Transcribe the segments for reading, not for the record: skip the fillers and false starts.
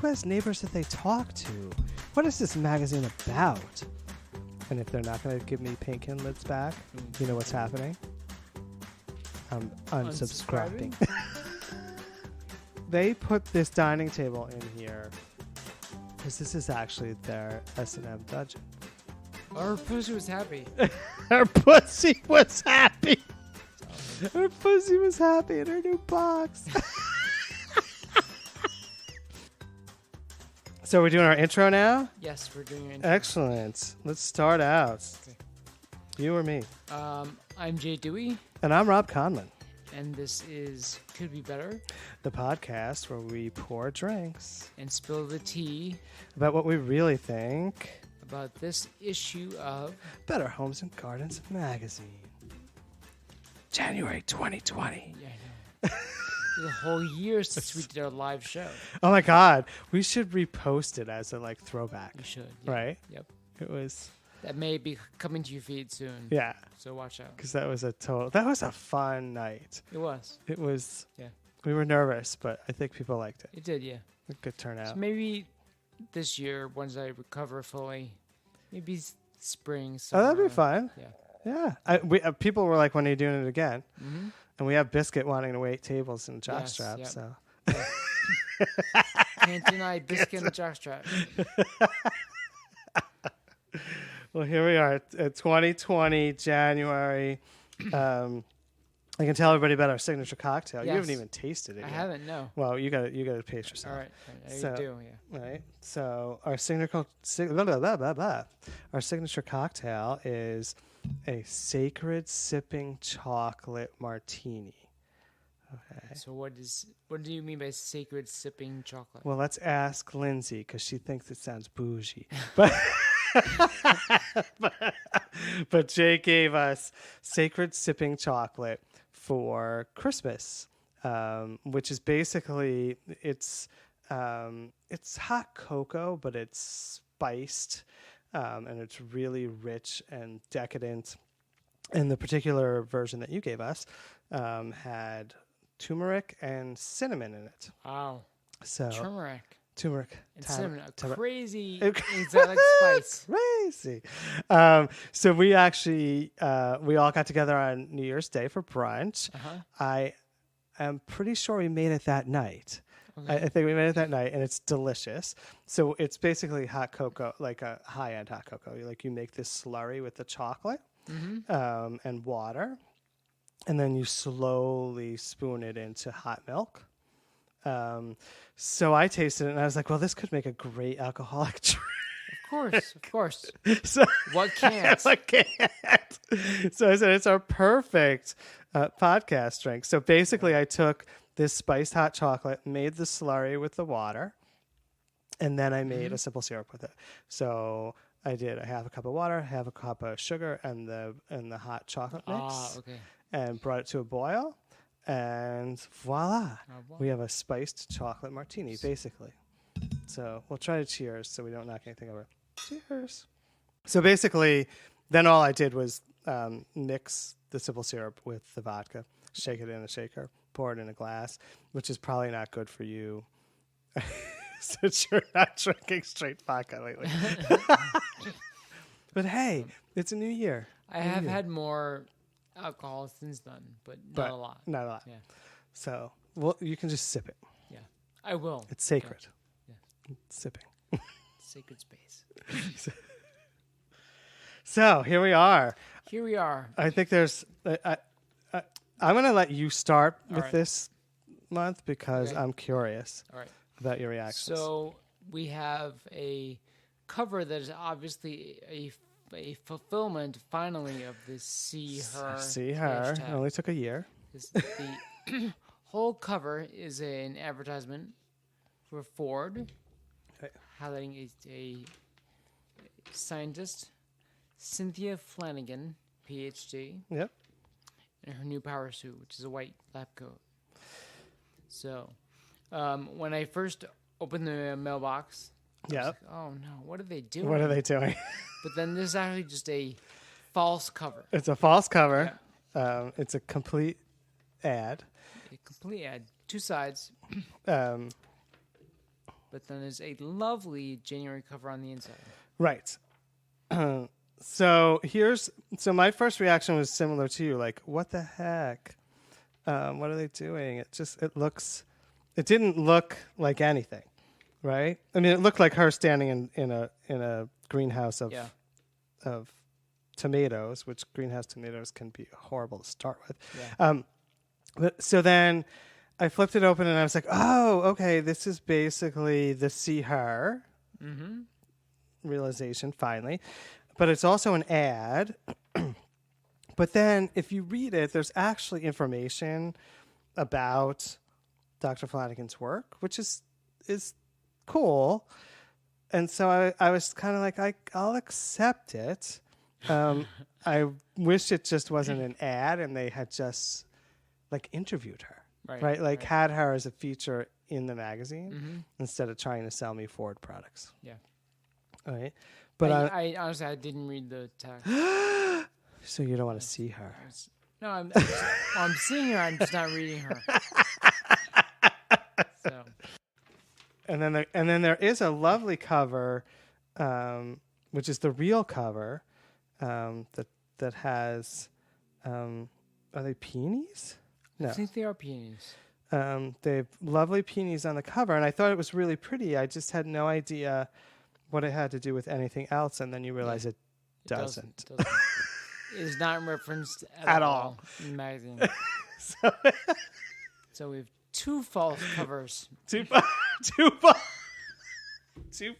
Who has neighbors that they talk to? What is this magazine about? And if they're not going to give me pink inlets back, you know what's happening? I'm unsubscribing. They put this dining table in here because this is actually their S&M dungeon. Our pussy was happy. Her pussy was happy. Her pussy was happy in her new box. So we're doing our intro now? Yes, we're doing it. Excellent. Let's start out. Okay. You or me? I'm Jay Dewey, And I'm Rob Conlon. and this is Could Be Better, The podcast where we pour drinks and spill the tea about what we really think. about this issue of Better Homes and Gardens magazine. January 2020. Yeah, I know. The whole year since we did our live show. Oh my God. We should repost it as a throwback. We should. Yeah. Right? Yep. It was, That may be coming to your feed soon. yeah. So watch out. Because that was a fun night. It was. It was, Yeah. We were nervous, but I think people liked it. It did, yeah. A good turnout. So maybe this year, once I recover fully, maybe spring. Oh, that'd be summer. fun. Yeah. Yeah. People were like, when are you doing it again? Mm-hmm. And we have Biscuit wanting to wait tables and Yes, jockstrap, yep. so. Can't deny Biscuit and Jockstrap. Well, here we are at 2020, January. I can tell everybody about our signature cocktail. You Yes. haven't even tasted it I yet. haven't, no. Well, you got to pace yourself. All right. I So- do, yeah. Right. So our signature our signature cocktail is a sacred sipping chocolate martini. Okay. So what do you mean by sacred sipping chocolate? Well, let's ask Lindsay because she thinks it sounds bougie. But but Jay gave us sacred sipping chocolate for Christmas, which is basically it's hot cocoa, but it's spiced, and it's really rich and decadent. And the particular version that you gave us had turmeric and cinnamon in it. Wow. So turmeric And tam- cinnamon. A tam- crazy It- exotic spice. Crazy. So we actually we all got together on New Year's Day for brunch. Uh-huh. I am pretty sure we made it that night. Okay. I think we made it that night, and it's delicious. So it's basically hot cocoa, like a high-end hot cocoa. You make this slurry with the chocolate and water, and then you slowly spoon it into hot milk. So I tasted it, and I was like, well, this could make a great alcoholic drink. Of course. So What can't? I can't. So I said, it's our perfect podcast drink. So basically, I took this spiced hot chocolate, made the slurry with the water, and then I made a simple syrup with it. So I did a half a cup of water, half a cup of sugar, and the hot chocolate mix, Okay. and brought it to a boil, and voila, wow. we have a spiced chocolate martini, basically. So we'll try to cheers so we don't knock anything over. Cheers. So basically, then all I did was mix the simple syrup with the vodka, shake it in a shaker, pour it in a glass, which is probably not good for you since you're not drinking straight vodka lately. But hey, it's a new year. I have had more alcohol since then, but not a lot. Not a lot. Yeah. So, well, you can just sip it. Yeah. I will. It's sacred. Yeah. Sipping. Sacred space. So here we are. Here we are. I think there's. I'm going to let you start with right. this month because Okay. I'm curious All right. about your reactions. So we have a cover that is obviously a fulfillment, finally, of this See Her. See her. It hashtag. only took a year. The whole cover is an advertisement for Ford, Okay. highlighting a scientist, Cynthia Flanagan, PhD, Yep. in her new power suit, which is a white lab coat. So, when I first opened the mailbox, I was Yep. like, oh no, what are they doing? What are they doing? But then this is actually just a false cover. It's a false cover. It's a complete ad. A complete ad, two sides, Um, but but then there's a lovely January cover on the inside. Right. So my first reaction was similar to you. Like, what the heck? What are they doing? It didn't look like anything, right? I mean, it looked like her standing in a greenhouse of tomatoes, which greenhouse tomatoes can be horrible to start with. Yeah. But so then I flipped it open and I was like, oh, okay, this is basically the see her realization finally. But it's also an ad. But then if you read it, there's actually information about Dr. Flanagan's work, which is cool. And so I was kind of like, I'll accept it. I wish it just wasn't an ad and they had just like interviewed her, right? Like had her as a feature in the magazine instead of trying to sell me Ford products. Yeah. All right. But I honestly, I didn't read the text. So you don't want to see her. No, I'm seeing her. I'm just not reading her. So. And then there is a lovely cover, which is the real cover, that has, are they peonies? No. I think they are peonies. They have lovely peonies on the cover, and I thought it was really pretty. I just had no idea what it had to do with anything else, and then you realize it doesn't. It is not referenced at all in the magazine. So we have two false covers. Two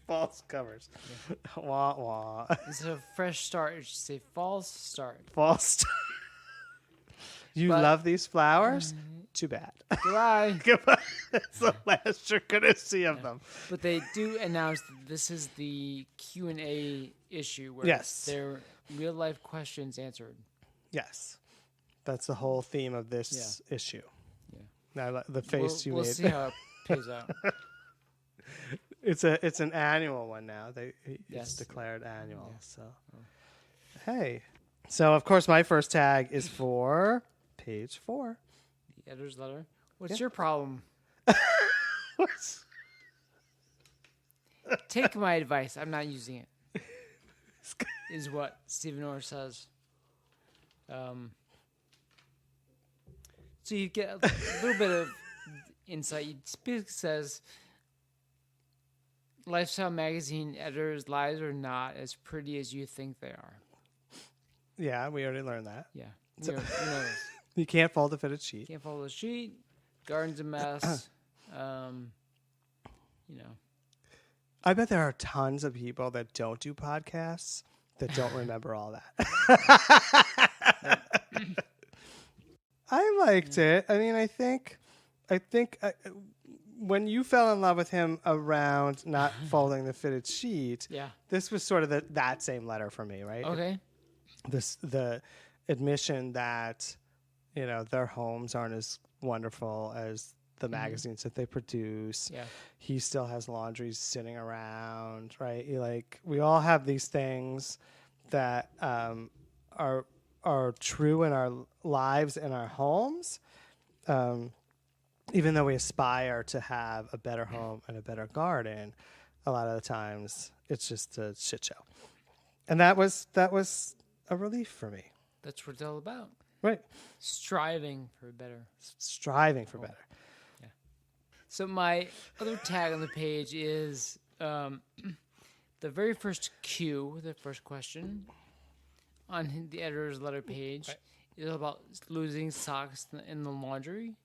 false covers. Yeah. Wah wah. Instead of fresh start, it should say false start. False start. You love these flowers? Too bad. Goodbye. Goodbye. That's the last you're going to see of them. But they do announce that this is the Q&A issue where their real-life questions answered. Yes. That's the whole theme of this issue. Yeah. Now, the face we'll made. see how it plays out. It's an annual one now. It's declared annual. Yeah. So, hey. So, of course, my first tag is for page 4. The editor's letter. What's your problem? Take my advice. I'm not using it. Is what Stephen Orr says. So you get a little bit of insight. He basically says, Lifestyle magazine editors' lives are not as pretty as you think they are. Yeah, we already learned that. Yeah. You know this. You can't fold a fitted sheet. Can't fold a sheet. Garden's a mess. I bet there are tons of people that don't do podcasts that don't remember all that. I liked it. I mean, I think when you fell in love with him around not folding the fitted sheet, this was sort of that same letter for me, right? Okay. The admission that, their homes aren't as wonderful as the magazines that they produce. Yeah. He still has laundry sitting around, right? We all have these things that are true in our lives and our homes. Even though we aspire to have a better home and a better garden, a lot of the times it's just a shit show. And that was a relief for me. That's what it's all about. Right. Striving for better. Striving for better. Yeah. So my other tag on the page is the very first Q, the first question on the editor's letter page is about losing socks in the laundry.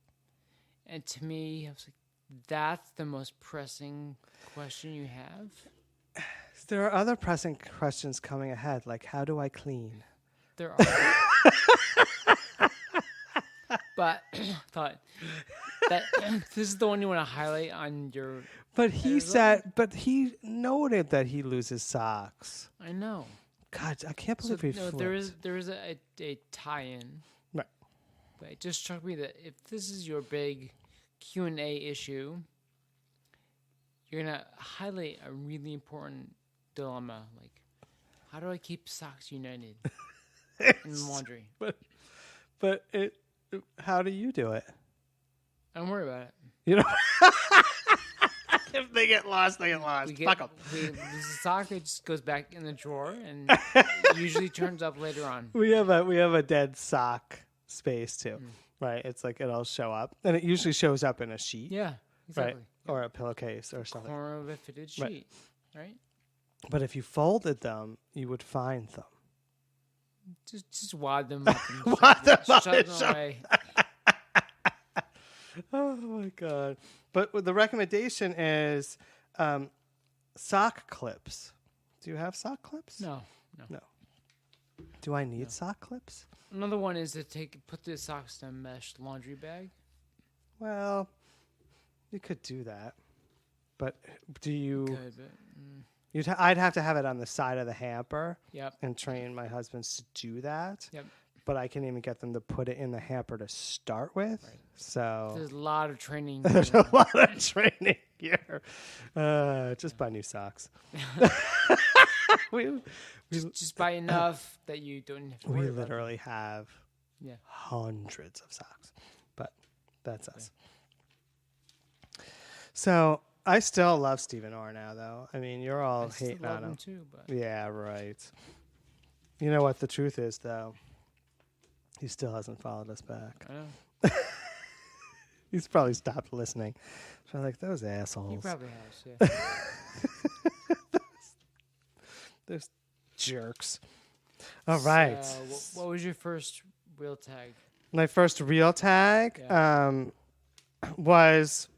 And to me, I was like, that's the most pressing question you have? There are other pressing questions coming ahead, like how do I clean? There are. But thought that this is the one you want to highlight on your... But he noted that he loses socks. I know. God, I can't believe he flipped. There is a tie-in. Right. But it just struck me that if this is your big Q&A issue, you're going to highlight a really important dilemma. Like, how do I keep socks united in laundry? But how do you do it? Don't worry about it. You know? If they get lost, they get lost. Fuck them. We lose the sock. It just goes back in the drawer and usually turns up later on. We have a dead sock space too, right? It's like it'll show up, and it usually shows up in a sheet, Yeah, exactly. right, or a pillowcase or something. Corner of a fitted sheet, right? But if you folded them, you would find them. Just wad them up and Wad them up shove and them shove- away. Oh my god! But the recommendation is sock clips. Do you have sock clips? No. Do I need sock clips? Another one is to put the socks in a mesh laundry bag. Well, you could do that, but do you? Good, but, I'd have to have it on the side of the hamper yep. and train my husbands to do that. Yep. But I can even get them to put it in the hamper to start with. Right. So There's a lot of training. there's a lot of training here. Just buy new socks. we just buy enough that you don't have to worry about it. literally have Yeah. hundreds of socks, but that's us. So I still love Stephen Orr now, though. I mean, you're all I still hating love on them him. too, but Yeah, right. You know what the truth is, though? He still hasn't followed us back. I know. He's probably stopped listening. So I'm like, those He assholes. probably has, yeah. Those jerks. All right. So, what was your first real tag? My first real tag was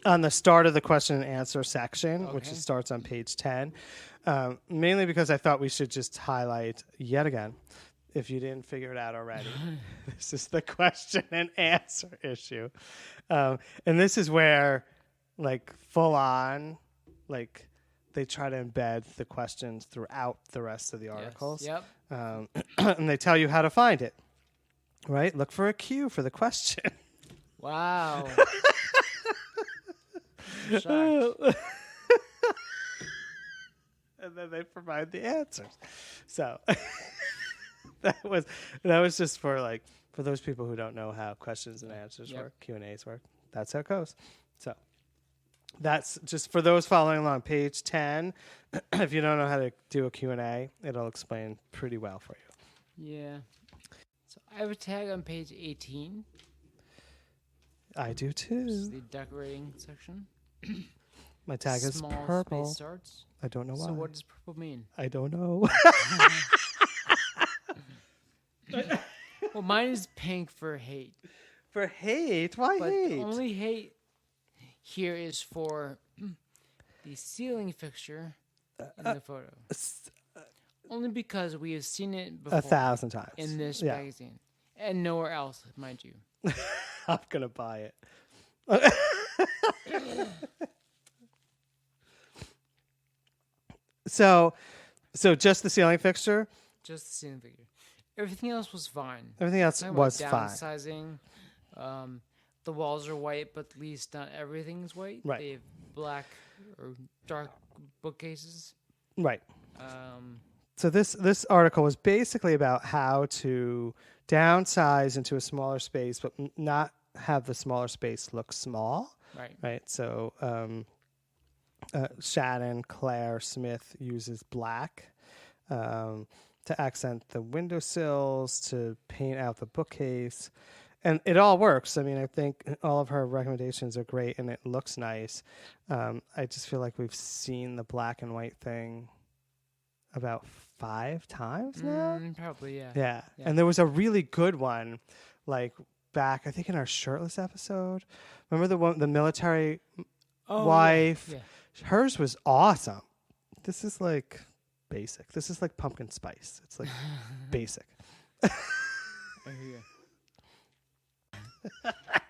on the start of the question and answer section, which Okay. starts on page 10. Mainly because I thought we should just highlight yet again, if you didn't figure it out already, this is the question and answer issue. And this is where, like, full on, like, they try to embed the questions throughout the rest of the articles. Yep. And they tell you how to find it, right? Look for a cue for the question. Wow. I'm shocked. And then they provide the answers. So that was just for those people who don't know how questions and answers work, Q&As work. That's how it goes. So that's just for those following along. Page 10, if you don't know how to do a Q&A, it'll explain pretty well for you. Yeah. So I have a tag on page 18. I do This is too. the decorating section. My tag is Small purple. space starts. I don't know why. So what does purple mean? I don't know. Well, mine is pink for hate. For hate? Why But hate? the only hate here is for the ceiling fixture in the photo. Only because we have seen it before 1,000 times. in this Yeah. magazine. And nowhere else, mind you. I'm going to buy it. So just the ceiling fixture? Just the ceiling figure. Everything else was fine. Everything else Talking was about fine. downsizing. The walls are white, but at least not everything's white. Right. They have black or dark bookcases. Right. Um, So this article was basically about how to downsize into a smaller space, but not have the smaller space look small. right. Right. So Shannon Claire Smith uses black to accent the windowsills, to paint out the bookcase. And it all works. I mean, I think all of her recommendations are great and it looks nice. I just feel like we've seen the black and white thing about 5 times now. Probably, yeah. Yeah. Yeah. And there was a really good one, like back, I think in our shirtless episode. Remember the one, the military Oh, wife? Yeah. Hers was awesome. This is like basic. This is like pumpkin spice. It's like basic. I hear you.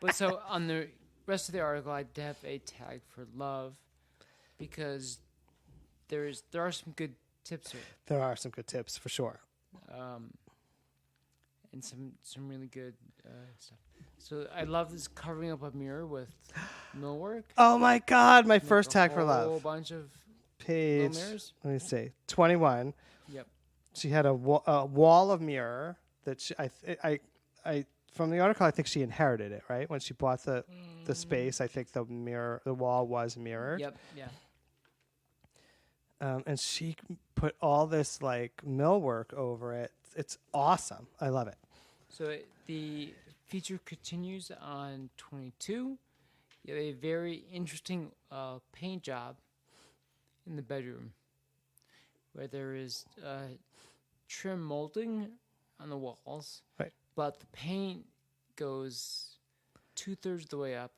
But so on the rest of the article, I have a tag for love because there are some good tips here, There are some good tips for sure. and some really good stuff. So I love this covering up a mirror with millwork. Oh my God. My Make first a tag for whole love. bunch of Page, mirrors? let me see, 21. Yep. She had a wall of mirror that from the article, I think she inherited it, right? When she bought the space, I think the wall was mirrored. Yep. Yeah. And she put all this like millwork over it. It's awesome. I love it. So the feature continues on 22. You have a very interesting paint job in the bedroom, where there is trim molding on the walls, Right. but the paint goes 2/3 of the way up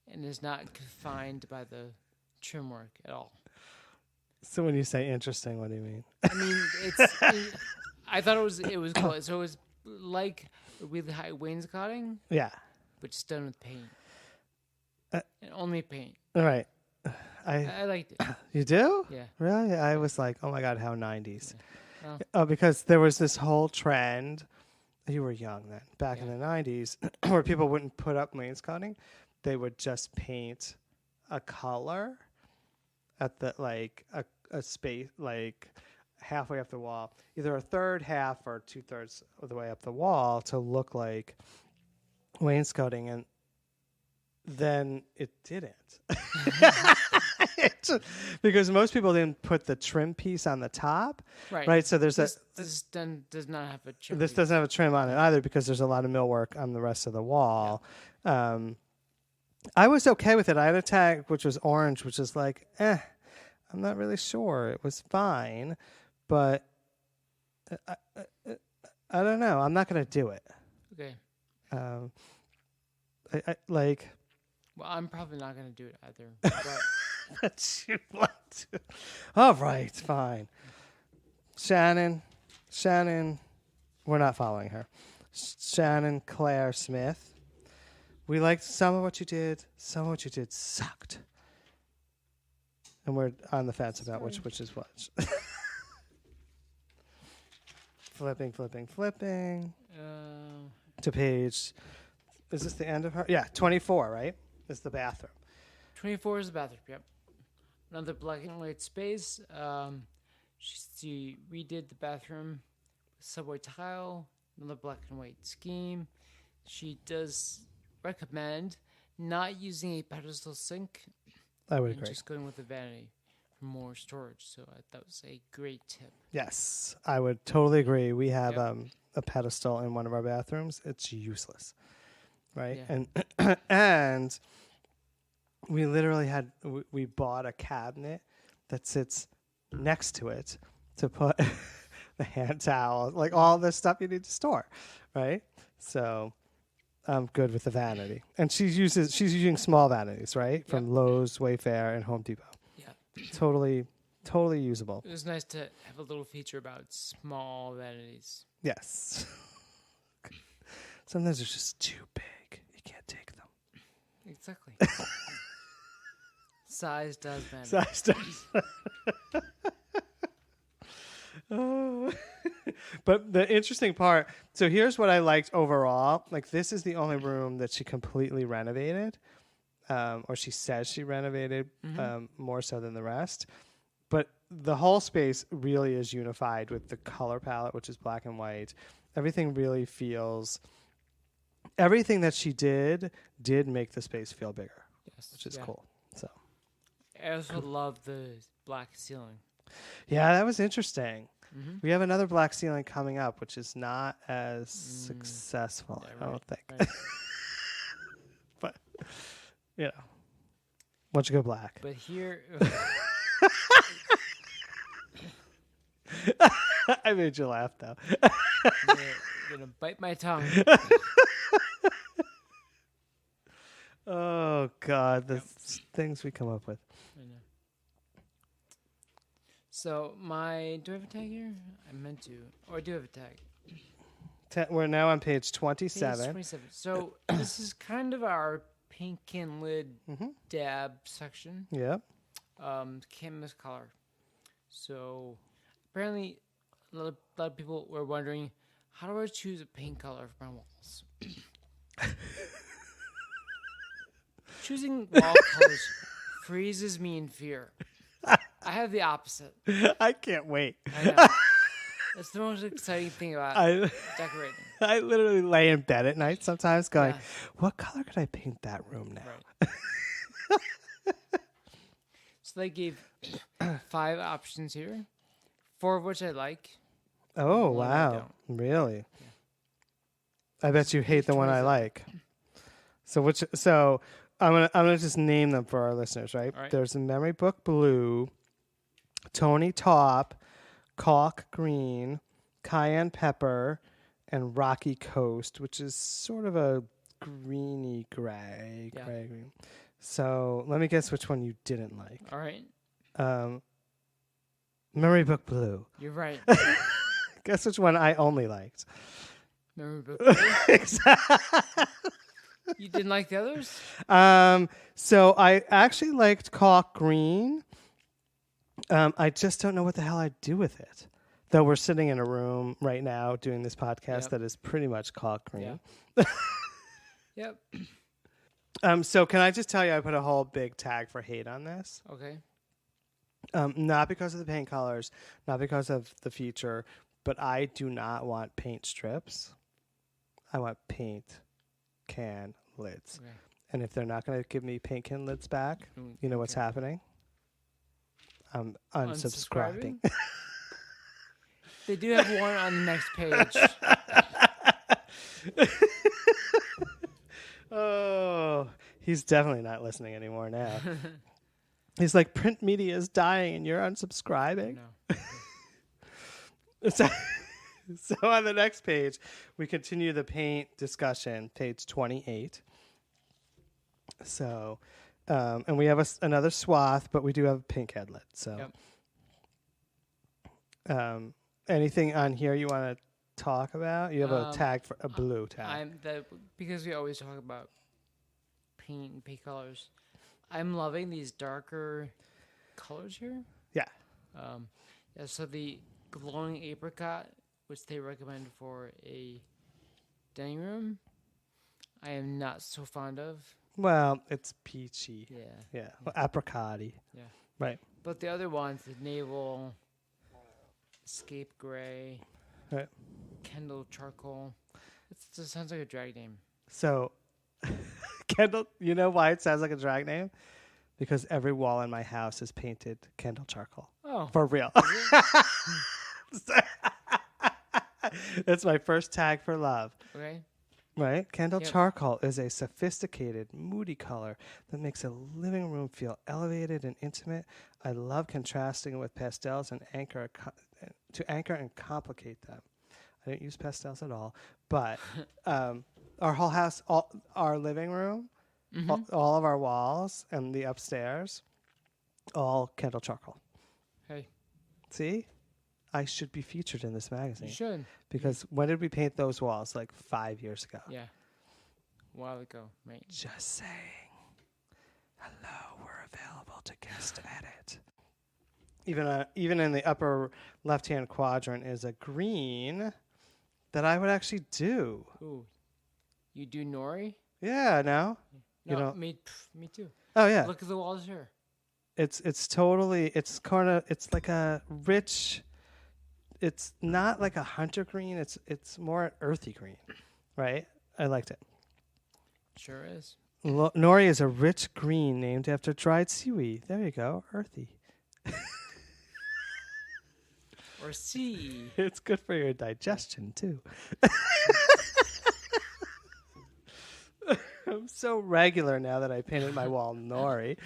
and is not confined by the trim work at all. So when you say interesting, what do you mean? I mean, I thought it was cool. So it was like really high wainscoting, Yeah. but just done with paint. And only paint. All right. I liked it. You do? Yeah. Really? I was like, oh my God, how 90s. Yeah. Because there was this whole trend. You were young then, back in the 90s, where people wouldn't put up wainscoting. They would just paint a color at the, like, a space, like, halfway up the wall, either a third half or 2/3 of the way up the wall to look like wainscoting. And then it didn't. Because most people didn't put the trim piece on the top, right? So there's this does not have a trim. This piece. doesn't have a trim on it either because there's a lot of millwork on the rest of the wall. Yeah. I was okay with it. I had a tag which was orange, which is like, I'm not really sure. It was fine, but I don't know. I'm not going to do it. Okay. I like. Well, I'm probably not going to do it either. But But you want to. All right, fine. Shannon, we're not following her. Shannon Claire Smith. We liked some of what you did. Some of what you did sucked. And we're on the fence about which is which. Flipping. To page. Is this the end of her? Yeah, 24, right? Is the bathroom. 24 is the bathroom. Yep. Another black and white space. She redid the bathroom with subway tile. Another black and white scheme. She does recommend not using a pedestal sink. I would and agree. just going with a vanity for more storage. So that was a great tip. Yes, I would totally agree. We have a pedestal in one of our bathrooms. It's useless, right? Yeah. And we literally we bought a cabinet that sits next to it to put the hand towel, like all the stuff you need to store, right? So I'm good with the vanity. And she's using small vanities, right? From Lowe's, Wayfair, and Home Depot. Yeah. Totally usable. It was nice to have a little feature about small vanities. Yes. Sometimes they're just too big. You can't take them. Exactly. Size does matter. Size does. Oh. But the interesting part, so here's what I liked overall. Like, this is the only room that she completely renovated, or she says she renovated more so than the rest. But the whole space really is unified with the color palette, which is black and white. Everything really feels... Everything that she did make the space feel bigger, which is cool. So I also love the black ceiling. Yeah, that was interesting. Mm-hmm. We have another black ceiling coming up, which is not as successful, I don't think. Right. But, you know, once you go black. But here... I made you laugh, though. I'm gonna bite my tongue. Oh, God, the things we come up with. I know. So, do I have a tag here? I meant to. Or I do have a tag. We're now on page 27. Page 27. So, this is kind of our pink and lid dab section. Yep. Canvas color. So, apparently, a lot of people were wondering, how do I choose a paint color for my walls? Choosing wall colors freezes me in fear. I have the opposite. I can't wait. I know. That's the most exciting thing about I decorating. I literally lay in bed at night sometimes going, Yeah. what color could I paint that room now? Right. So they gave 5 options here, 4 of which I like. Oh, One I wow. don't. Really? I bet you hate page the one I 27. like. So I'm gonna just name them for our listeners, right? All right. There's a Memory Book Blue, Tony Top, Caulk Green, Cayenne Pepper, and Rocky Coast, which is sort of a greeny gray, Yeah. gray green. So let me guess which one you didn't like. All right. Memory Book Blue. You're right. Guess which one I only liked. Memory book. Blue? You didn't like the others? So I actually liked Caulk Green. I just don't know what the hell I'd do with it. Though we're sitting in a room right now doing this podcast Yep. that is pretty much Caulk Green. Yep. So can I just tell you, I put a whole big tag for hate on this. Okay. Not because of the paint colors, not because of the feature, but I do not want paint strips. I want paint can lids. Okay. And if they're not going to give me paint can lids back, Mm, you know what's okay. happening? I'm unsubscribing. They do have one on the next page. Oh, he's definitely not listening anymore now. He's like, print media is dying and you're unsubscribing. No. So on the next page, we continue the paint discussion, page 28. So, and we have another swath, but we do have a pink headlet. So, anything on here you want to talk about? You have a tag for a blue tag. Because we always talk about paint and paint colors. I'm loving these darker colors here. Yeah. So the glowing apricot, which they recommend for a dining room, I am not so fond of. Well, it's peachy. Yeah. Yeah. Well, apricot-y. Yeah. Right. But the other ones, the navel, escape gray, Right. Kendall charcoal. It just sounds like a drag name. So, Kendall, you know why it sounds like a drag name? Because every wall in my house is painted Kendall charcoal. Oh. For real. That's my first tag for love. Okay. Right? Kendall Yep. charcoal is a sophisticated, moody color that makes a living room feel elevated and intimate. I love contrasting it with pastels and to anchor and complicate them. I didn't use pastels at all, but our whole house, our living room, all of our walls and the upstairs, all Kendall charcoal. Hey, See? I should be featured in this magazine. you should. Because when did we paint those walls? Like 5 years ago. Yeah. A while ago, right? Just saying. Hello, we're available to guest edit. Even in the upper left-hand quadrant is a green that I would actually do. Ooh. You do nori? Yeah, no? No, You know- me too. Oh, yeah. Look at the walls here. It's like a rich, it's not like a hunter green. It's more an earthy green, right? I liked it. Sure is. Nori is a rich green named after dried seaweed. There you go, earthy. Or C. It's good for your digestion too. I'm so regular now that I painted my wall nori.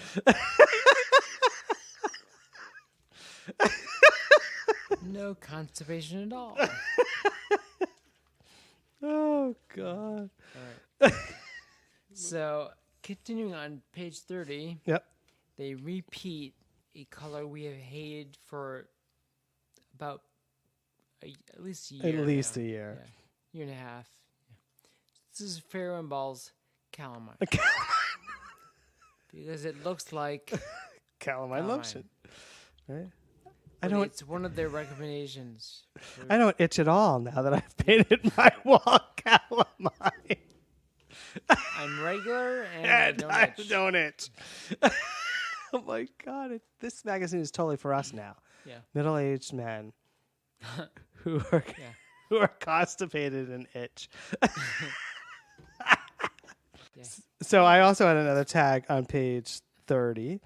No constipation at all. Oh God. All right. So, continuing on page 30, Yep. they repeat a color we have hated for about at least a year. At least now. a year. Yeah. Year and a half. Yeah. This is Pharaoh and Ball's calamine. Because it looks like Calamine lotion. Right? it's one of their recommendations. I don't itch at all now that I've painted my wall calamine. I'm regular and I And don't I itch. don't itch. Oh my God. This magazine is totally for us now. Yeah. Middle-aged men who are Yeah. who are constipated and itch. Yeah. So I also had another tag on page 30,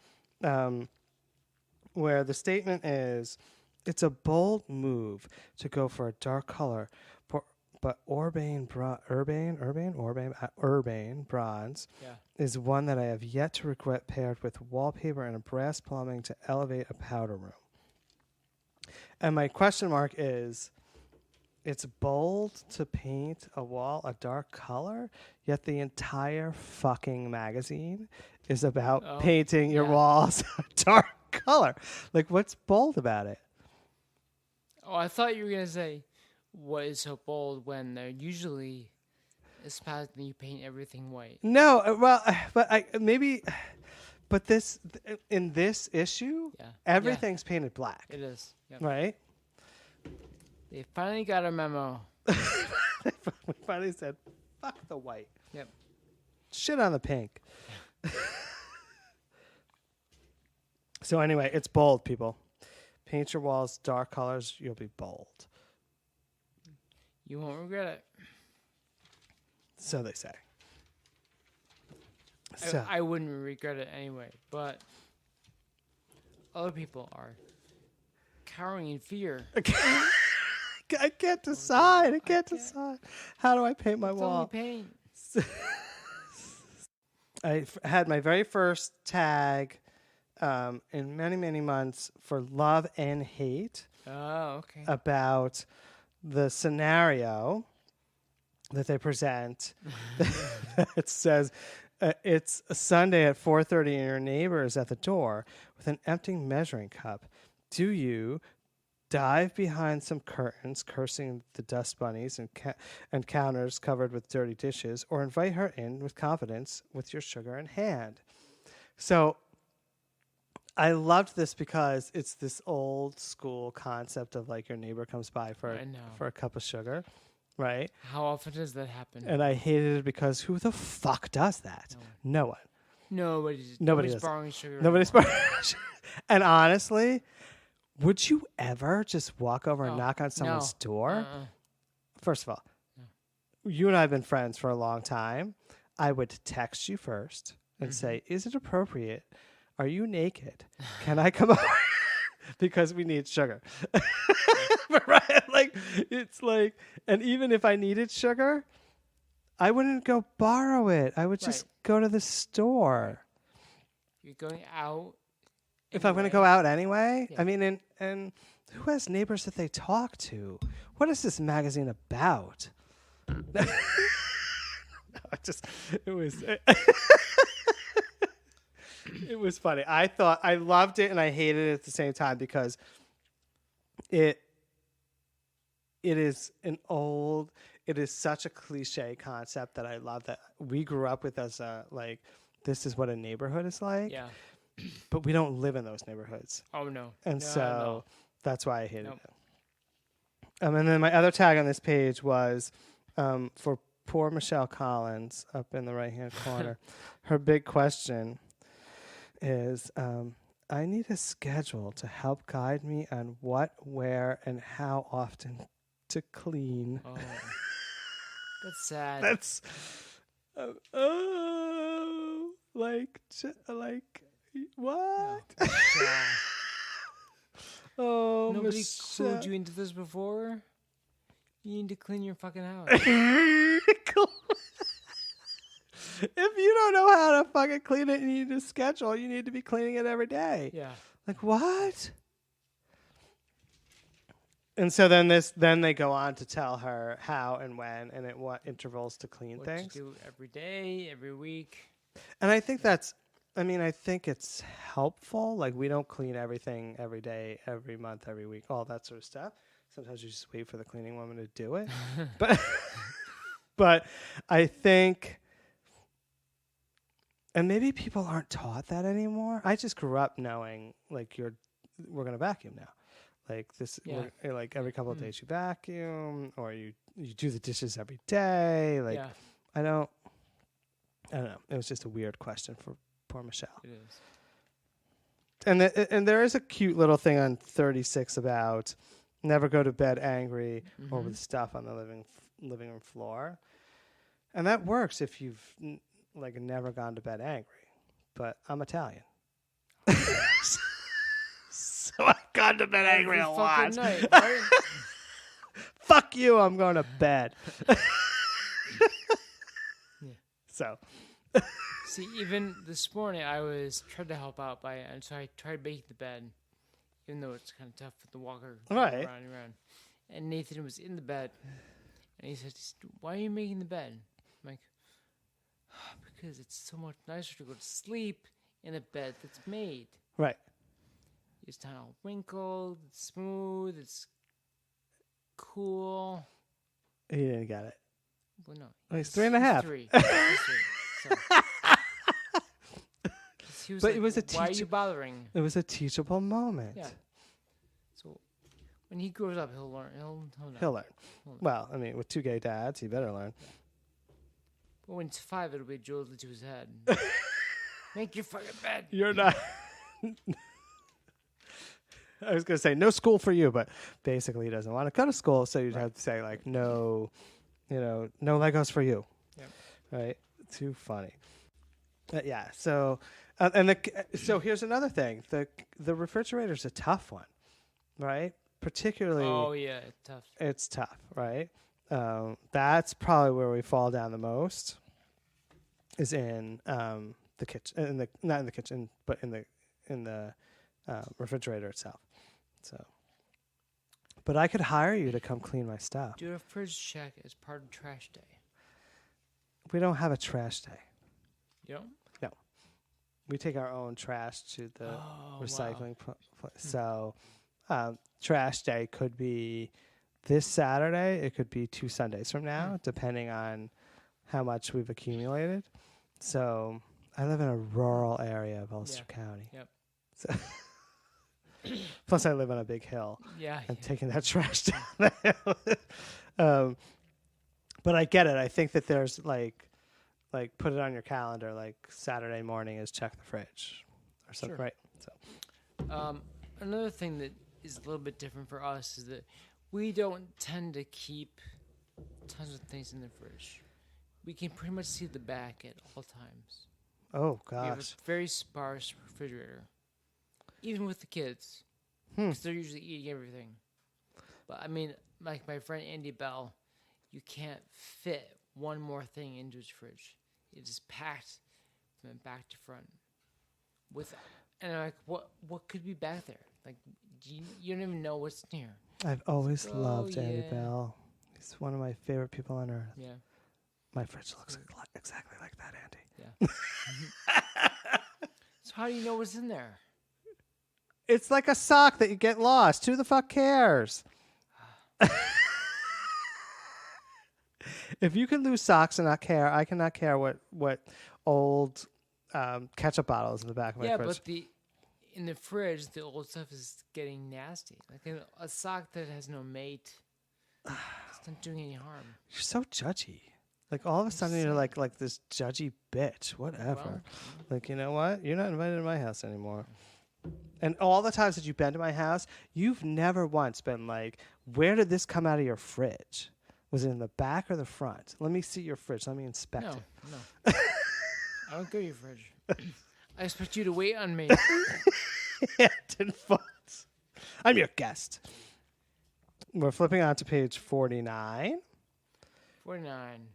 where the statement is, "It's a bold move to go for a dark color, but urbane bronze Yeah. is one that I have yet to regret paired with wallpaper and a brass plumbing to elevate a powder room." And my question mark is, it's bold to paint a wall a dark color, yet the entire fucking magazine is about painting your yeah. walls a dark color. Like, what's bold about it? Oh, I thought you were gonna say, "What is so bold when they're usually espousing that you paint everything white?" No, but in this issue, Yeah. everything's painted black, It is. Yep. right? They finally got a memo. We finally said, "Fuck the white." Yep. Shit on the pink. So anyway, it's bold, people. Paint your walls dark colors, you'll be bold. You won't regret it. So they say. So I wouldn't regret it anyway, but other people are cowering in fear. I can't decide. I can't decide. How do I paint my It's wall? only paint. I had my very first tag in many, many months for Love and Hate Oh, okay. about the scenario that they present. It says, it's a Sunday at 4:30 and your neighbor is at the door with an empty measuring cup. Do you dive behind some curtains, cursing the dust bunnies and counters covered with dirty dishes, or invite her in with confidence with your sugar in hand? So I loved this because it's this old school concept of like your neighbor comes by for I know. a cup of sugar, right? How often does that happen? And I hated it because who the fuck does that? No one. Nobody's does it. borrowing sugar. Nobody's anymore. And honestly, would you ever just walk over and Oh, knock on someone's no. door? First of all, you and I have been friends for a long time. I would text you first and say, "Is it appropriate? Are you naked? Can I come over?" Because we need sugar. Right? Like, it's like, and even if I needed sugar, I wouldn't go borrow it. I would just go to the store. You're going out. If I'm going to go out anyway, I mean, and who has neighbors that they talk to? What is this magazine about? It was funny. I loved it and I hated it at the same time because it is such a cliche concept that I love that we grew up with as like, this is what a neighborhood is like. Yeah. But we don't live in those neighborhoods. Oh no. And No, so no. that's why I hated it. And then my other tag on this page was for poor Michelle Collins up in the right-hand corner. Her big question is, I need a schedule to help guide me on what, where, and how often to clean. Oh. That's sad. That's what? Michelle. Oh, Nobody Michelle. clued you into this before. You need to clean your fucking house. If you don't know how to fucking clean it and you need a schedule, you need to be cleaning it every day. Yeah. Like, what? And so then they go on to tell her how and when and at what intervals to clean What things. to do every day, every week. And I think I think it's helpful. Like, we don't clean everything every day, every month, every week, all that sort of stuff. Sometimes you just wait for the cleaning woman to do it. But I think, and maybe people aren't taught that anymore. I just grew up knowing, like, we're going to vacuum now. Like, this, like, every couple of days you vacuum, or you do the dishes every day. Like, I don't know. It was just a weird question for poor Michelle. It is. And there is a cute little thing on 36 about Never go to bed angry or with stuff on the living room floor. And that works if you've like never gone to bed angry. But I'm Italian. So I've gone to bed angry a lot. Night, right? Fuck you, I'm going to bed. So See, even this morning I was trying to help out and so I tried making the bed, even though it's kind of tough with the walker Right. around and around. And Nathan was in the bed, and he said, "Why are you making the bed?" I'm like, "Because it's so much nicer to go to sleep in a bed that's made. right. It's kind of wrinkled, it's smooth, it's cool." He didn't get it. Well, no, Oh, he's 3.5. He's 3. He's 3. So. He was But like, it was a "Why are you bothering?" It was a teachable moment. Yeah. So when he grows up, he'll learn. He'll know. He'll learn. Well, I mean, with 2 gay dads, he better learn. But when he's 5, it'll be drilled into his head. Make your fucking bed. You're not. I was going to say no school for you, but basically he doesn't want to go to school, so you'd have to say like no, no Legos for you. Yep. Right? Too funny. Yeah. So, so here's another thing: the refrigerator's a tough one, right? Particularly. Oh yeah, it's tough. It's tough, right? That's probably where we fall down the most. Is in the kitchen, not in the kitchen, but in the refrigerator itself. So, but I could hire you to come clean my stuff. Do a fridge check as part of trash day. We don't have a trash day. You know? No, we take our own trash to the recycling place. So, trash day could be this Saturday. It could be 2 Sundays from now, depending on how much we've accumulated. So, I live in a rural area of Ulster County. Yep. So plus, I live on a big hill. Yeah. And taking that trash down the hill. But I get it. I think that there's like put it on your calendar. Like Saturday morning is check the fridge or something, Sure. right? So, another thing that is a little bit different for us is that we don't tend to keep tons of things in the fridge. We can pretty much see the back at all times. oh We have gosh, a very sparse refrigerator, even with the kids, because they're usually eating everything. But I mean, like my friend Andy Bell, you can't fit one more thing into his fridge. It's just packed from back to front. And I'm like, what could be back there? Like, you don't even know what's in here. I've always Oh, loved Andy yeah. Bell. He's one of my favorite people on earth. Yeah, My fridge looks exactly like that, Andy. yeah. So how do you know what's in there? It's like a sock that you get lost. Who the fuck cares? If you can lose socks and not care, I cannot care what old ketchup bottles in the back of my fridge. But in the fridge, the old stuff is getting nasty. Like a sock that has no mate, it's not doing any harm. You're so judgy. Like all of a sudden you're like this judgy bitch. Whatever. Well, Like, you know what? You're not invited to my house anymore. And all the times that you've been to my house, you've never once been like, where did this come out of your fridge? Was it in the back or the front? Let me see your fridge. Let me inspect it. No. I don't go to your fridge. I expect you to wait on me. Hampton Falls. I'm your guest. We're flipping on to page 49. 49.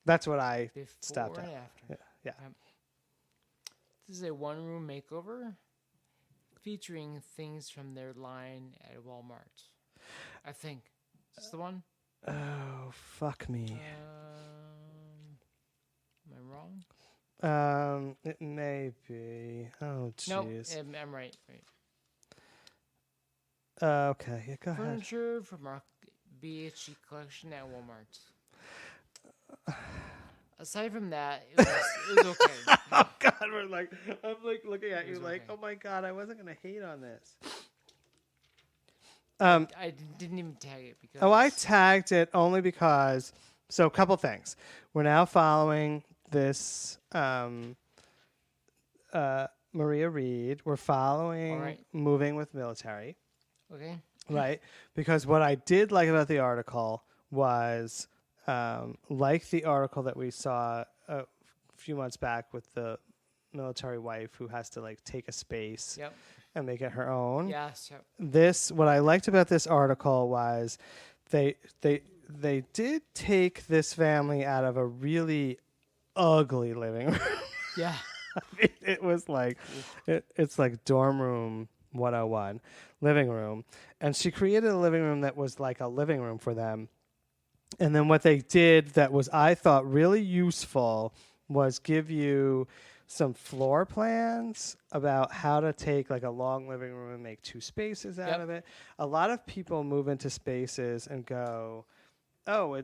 That's what I Before stopped and at. after. Yeah. This is a one-room makeover featuring things from their line at Walmart. I think. Is this the one? Oh, fuck me. Am I wrong? It may be. Oh, No, jeez. I'm right. Okay, yeah, go ahead. Furniture from our BHG collection at Walmart. Aside from that, it was okay. Oh God, I'm like looking at you was like, okay. oh my God, I wasn't gonna hate on this. I didn't even tag it because. Oh, I tagged it only because. So, a couple things. We're now following this Maria Reed. We're following All right. Moving with Military. Okay. right? Because what I did like about the article was, like the article that we saw a few months back with the military wife who has to like take a space Yep. and make it her own. Yes. Yep. What I liked about this article was they did take this family out of a really ugly living room. Yeah. It was like it's like dorm room 101 living room, and she created a living room that was like a living room for them. And then what they did that was, I thought, really useful was give you some floor plans about how to take like a long living room and make 2 spaces out of it. A lot of people move into spaces and go, oh,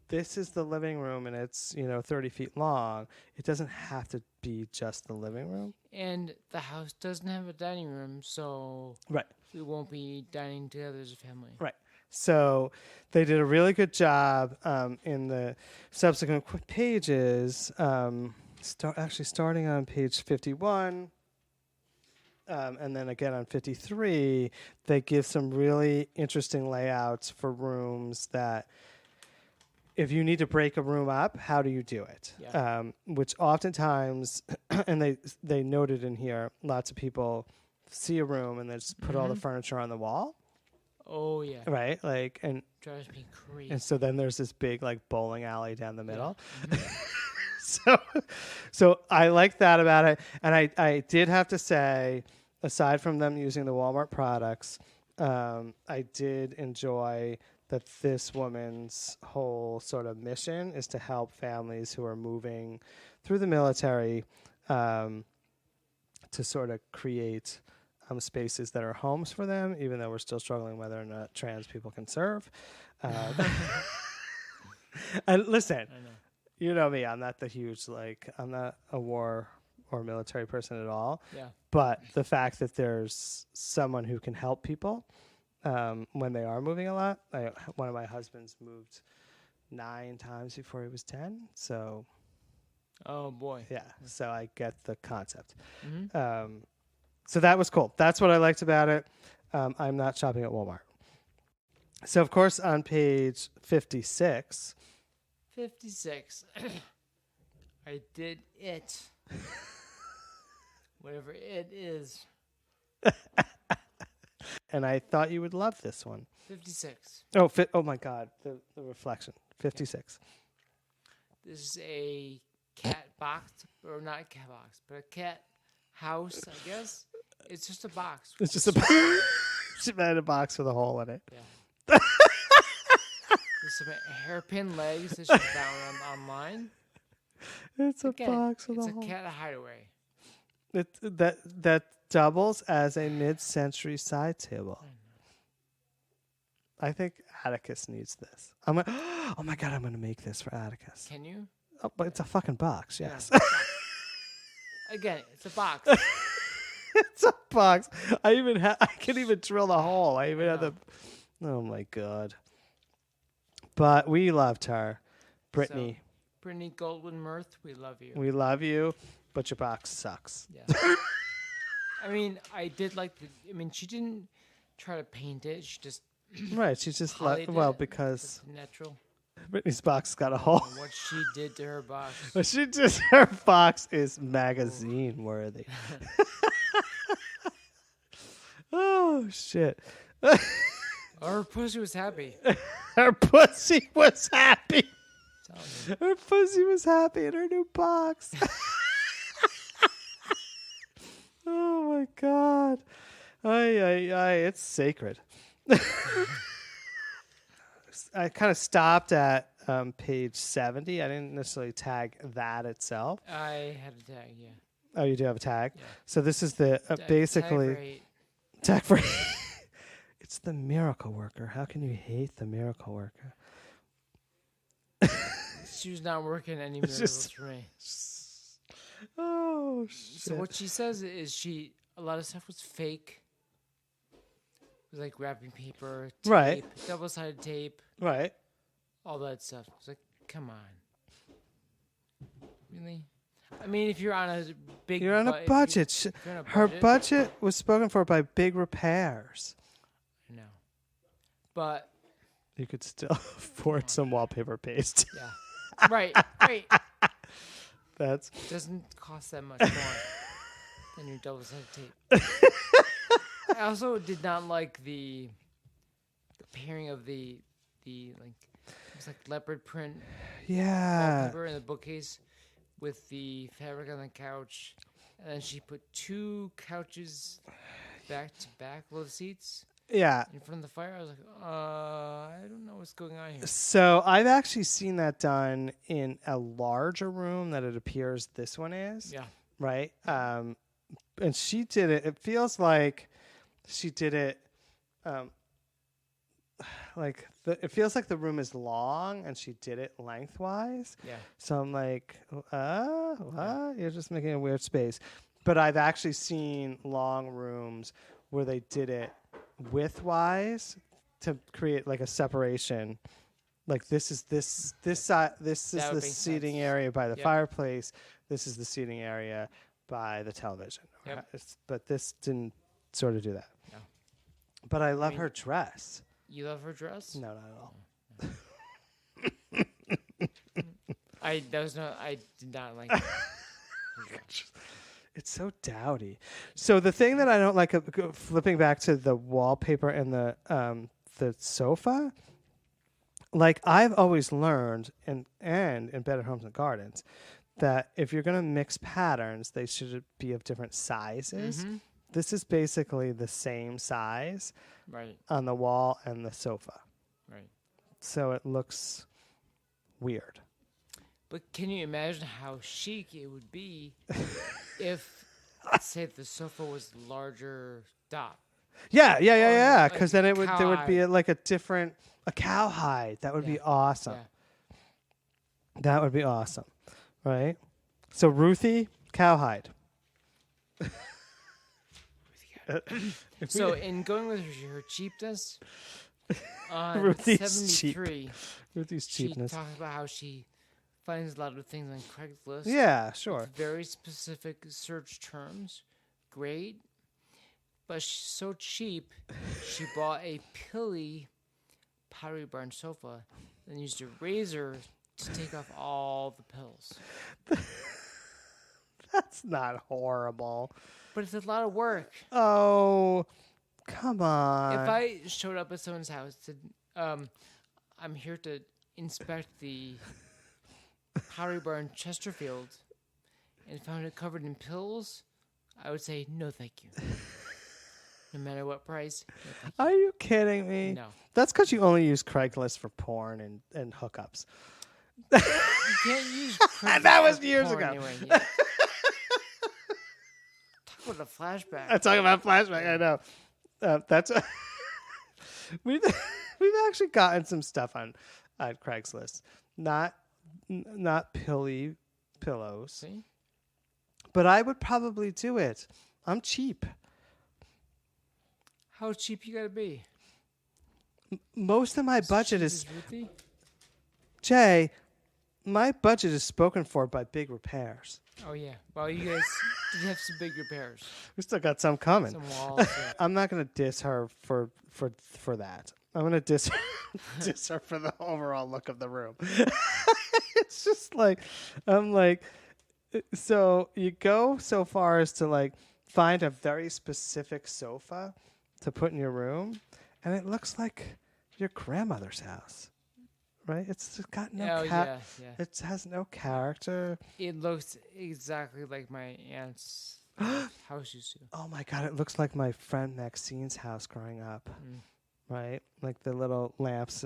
this is the living room and it's, 30 feet long. It doesn't have to be just the living room. And the house doesn't have a dining room, so Right. we won't be dining together as a family. Right. So they did a really good job in the subsequent pages, starting on page 51, and then again on 53, they give some really interesting layouts for rooms that, if you need to break a room up, how do you do it? Yeah. Which oftentimes, and they noted in here, lots of people see a room and they just put all the furniture on the wall. Oh yeah. Right? Like, and Drives me crazy. and so then there's this big like bowling alley down the middle. Yeah. So I like that about it. And I did have to say, aside from them using the Walmart products, I did enjoy that this woman's whole sort of mission is to help families who are moving through the military to sort of create spaces that are homes for them, even though we're still struggling whether or not trans people can serve. And listen, I know. you know me, I'm not I'm not a war or military person at all. Yeah. But the fact that there's someone who can help people when they are moving a lot. One of my husbands moved 9 times before he was 10. So, Oh boy. yeah. So I get the concept. Mm-hmm. So that was cool. That's what I liked about it. I'm not shopping at Walmart. So, of course, on page 56. 56. I did it. Whatever it is. And I thought you would love this one. 56. Oh my God. The reflection. 56. This is a cat box, or not a cat box, but a cat house, I guess. It's just a box. It's just a box. She made a box with a hole in it. Yeah. There's some hairpin legs that she found online. It's Again, a box with a hole. It's a cat hideaway. That doubles as a mid-century side table. I think Atticus needs this. Oh my God, I'm going to make this for Atticus. Can you? Oh, but it's a fucking box, yes. Yeah. Again, it's a box. It's a box. I can even drill the hole. I even have the. Oh my God. But we loved her, Brittany. So, Brittany Goldwyn Mirth, we love you. We love you, but your box sucks. Yeah. I mean, I did like she didn't try to paint it. She just Right. She's just because natural. Brittany's box got a hole. And what she did to her box. But her box is magazine worthy. Oh shit. Her pussy was happy. Her pussy was happy. Tell me. Her pussy was happy in her new box. Oh my God. It's sacred. I kind of stopped at page 70. I didn't necessarily tag that itself. I had a tag, yeah. Oh, you do have a tag? Yeah. So this is the basically tag for It's the miracle worker. How can you hate the miracle worker? She was not working any miracles for me. Oh shit. So what she says is a lot of stuff was fake. It was like wrapping paper, tape, Right. double-sided tape, Right. all that stuff. I was like, come on. Really? I mean, if you're on a big You're on a budget. you're on a Her budget. budget was spoken for by big repairs. I know. but You could still afford some wallpaper paste. yeah, right. That's Doesn't cost that much more than your double-sided tape. I also did not like the pairing of the like it was like leopard print yeah. wallpaper in the bookcase with the fabric on the couch, and then she put 2 couches back to back, love seats Yeah. in front of the fire. I was like, I don't know what's going on here. So I've actually seen that done in a larger room that it appears this one is. Yeah. Right. And she did it. It feels like she did it. It feels like the room is long and she did it lengthwise. Yeah. So I'm like, what? You're just making a weird space. But I've actually seen long rooms where they did it widthwise to create like a separation. Like this is side. This is That would the make seating sense. area by the Yep. fireplace. This is the seating area by the television. Yep. But this didn't sort of do that. No. But I love mean- her dress. You love her dress? No, not at all. I did not like it. It's so dowdy. So the thing that I don't like, flipping back to the wallpaper and the sofa, like I've always learned, and in Better Homes and Gardens, that if you're gonna mix patterns, they should be of different sizes. Mm-hmm. This is basically the same size Right. on the wall and the sofa, Right. so it looks weird. But can you imagine how chic it would be if, say, the sofa was larger dot? Yeah. like Because then there would be cowhide. like a cowhide. That would be Yeah. awesome. Yeah. That would be awesome, right? So Ruthie, cowhide. So in going with her cheapness, on Ruthie's cheap. 73, Ruthie's she cheapness. talks about how she finds a lot of things on Craigslist. Yeah, sure. Very specific search terms. Great. But she's so cheap, she bought a pilly Pottery Barn sofa and used a razor to take off all the pills. That's not horrible. But it's a lot of work. Oh, come on. If I showed up at someone's house, said, I'm here to inspect the Pottery Barn Chesterfield, and found it covered in pills, I would say, no, thank you. No matter what price, no, thank Are you kidding me? you. No. That's because you only use Craigslist for porn and hookups. You can't use Craigslist That was for years porn ago. Anyway. Yeah. Talk about a flashback. I'm talking about flashback. I know. That's we've actually gotten some stuff on Craigslist. Not pilly pillows, See? but I would probably do it. I'm cheap. How cheap you gotta be? Most of my budget Cheap is as Ruthie? Jay. My budget is spoken for by big repairs. Oh, yeah. Well, you guys did have some big repairs. We still got some coming. Some walls. Yeah. I'm not gonna diss her for that. I'm gonna diss her for the overall look of the room. It's just like I'm like, so you go so far as to like find a very specific sofa to put in your room, and it looks like your grandmother's house, right? It's got no Oh, yeah. it has no character. It looks exactly like my aunt's house used to. Oh my god, it looks like my friend Maxine's house growing up. Right? Like the little lamps,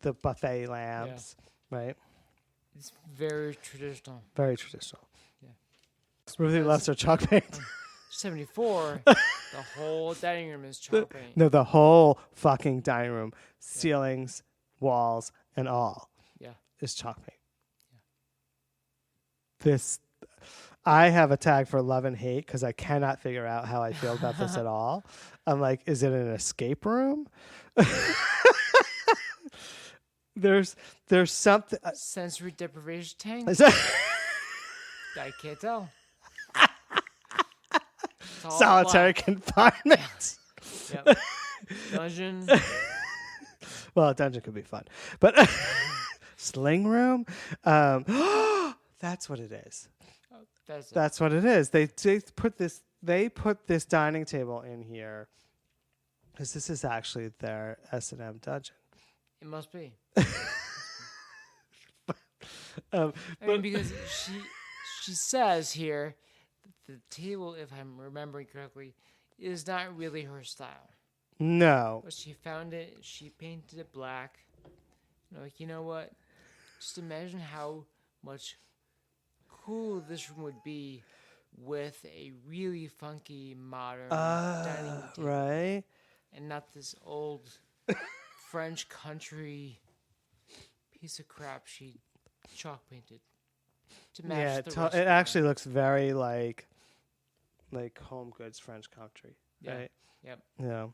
the buffet lamps, right? It's very traditional. Very traditional. Yeah. Ruthie loves her chalk paint. 74, the whole dining room is chalk paint. No, the whole fucking dining room, ceilings, walls, and all Yeah. is chalk paint. This, I have a tag for love and hate because I cannot figure out how I feel about this at all. I'm like, is it an escape room? There's something. Sensory deprivation tank? Is that I can't tell. It's all solitary black. confinement? Yep. Dungeon. Well, a dungeon could be fun, but sling room. That's what it is. Oh, that's it. That's what it is. They put this. They put this dining table in here because this is actually their S&M dungeon. It must be. Um, I mean, because she says here that the table, if I'm remembering correctly, is not really her style. no. But she found it. She painted it black. Like, you know what? Just imagine how much cooler this room would be with a really funky modern dining table, Right. and not this old French country piece of crap she chalk painted to match Yeah. the rest It of actually looks very like home goods French country. Yeah. Right. Yep. Yeah.